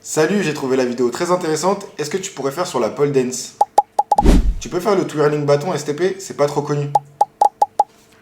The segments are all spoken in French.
Salut, j'ai trouvé la vidéo très intéressante. Est-ce que tu pourrais faire sur la pole dance? Tu peux faire le twirling bâton STP, c'est pas trop connu.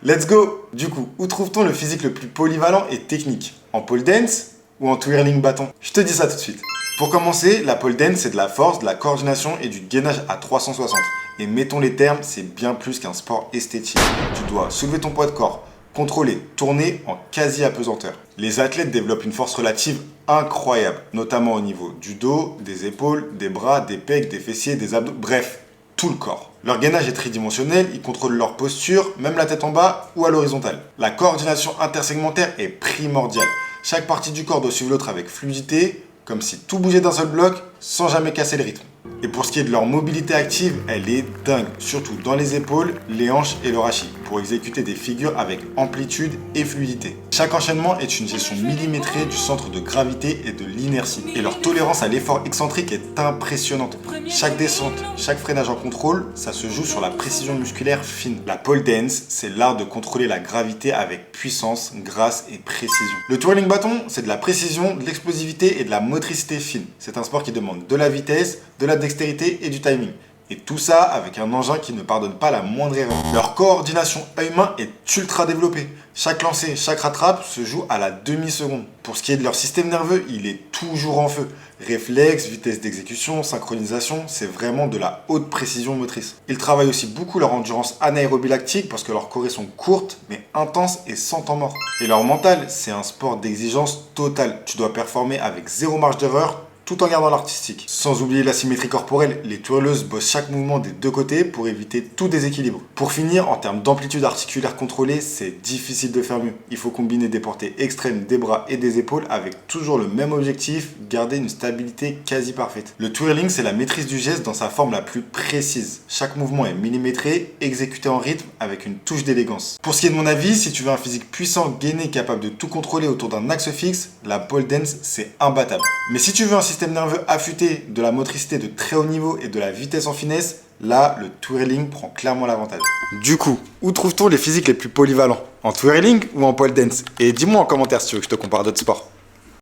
Let's go! Du coup, où trouve-t-on le physique le plus polyvalent et technique? En pole dance ou en twirling bâton? Je te dis ça tout de suite. Pour commencer, la pole dance c'est de la force, de la coordination et du gainage à 360. Et mettons les termes, c'est bien plus qu'un sport esthétique. Tu dois soulever ton poids de corps, contrôler, tourner en quasi-apesanteur. Les athlètes développent une force relative incroyable, notamment au niveau du dos, des épaules, des bras, des pecs, des fessiers, des abdos, bref, tout le corps. Leur gainage est tridimensionnel, ils contrôlent leur posture, même la tête en bas ou à l'horizontale. La coordination intersegmentaire est primordiale. Chaque partie du corps doit suivre l'autre avec fluidité, comme si tout bougeait d'un seul bloc, sans jamais casser le rythme. Et pour ce qui est de leur mobilité active, elle est dingue, surtout dans les épaules, les hanches et le rachis, pour exécuter des figures avec amplitude et fluidité. Chaque enchaînement est une gestion millimétrée du centre de gravité et de l'inertie. Et leur tolérance à l'effort excentrique est impressionnante. Chaque descente, chaque freinage en contrôle, ça se joue sur la précision musculaire fine. La pole dance, c'est l'art de contrôler la gravité avec puissance, grâce et précision. Le twirling bâton, c'est de la précision, de l'explosivité et de la motricité fine. C'est un sport qui demande de la vitesse, de la dextérité et du timing. Et tout ça avec un engin qui ne pardonne pas la moindre erreur. Leur coordination œil-main est ultra développée. Chaque lancer, chaque rattrape se joue à la demi-seconde. Pour ce qui est de leur système nerveux, il est toujours en feu. Réflexe, vitesse d'exécution, synchronisation, c'est vraiment de la haute précision motrice. Ils travaillent aussi beaucoup leur endurance anaérobie lactique parce que leurs chorés sont courtes mais intenses et sans temps mort. Et leur mental, c'est un sport d'exigence totale. Tu dois performer avec zéro marge d'erreur, tout en gardant l'artistique. Sans oublier la symétrie corporelle, les twirleuses bossent chaque mouvement des deux côtés pour éviter tout déséquilibre. Pour finir, en termes d'amplitude articulaire contrôlée, c'est difficile de faire mieux. Il faut combiner des portées extrêmes des bras et des épaules avec toujours le même objectif, garder une stabilité quasi parfaite. Le twirling, c'est la maîtrise du geste dans sa forme la plus précise. Chaque mouvement est millimétré, exécuté en rythme avec une touche d'élégance. Pour ce qui est de mon avis, si tu veux un physique puissant, gainé, capable de tout contrôler autour d'un axe fixe, la pole dance, c'est imbattable. Mais si tu veux un système nerveux affûté, de la motricité de très haut niveau et de la vitesse en finesse, là, le twirling prend clairement l'avantage. Du coup, où trouve-t-on les physiques les plus polyvalents? En twirling ou en pole dance? Et dis-moi en commentaire si tu veux que je te compare d'autres sports.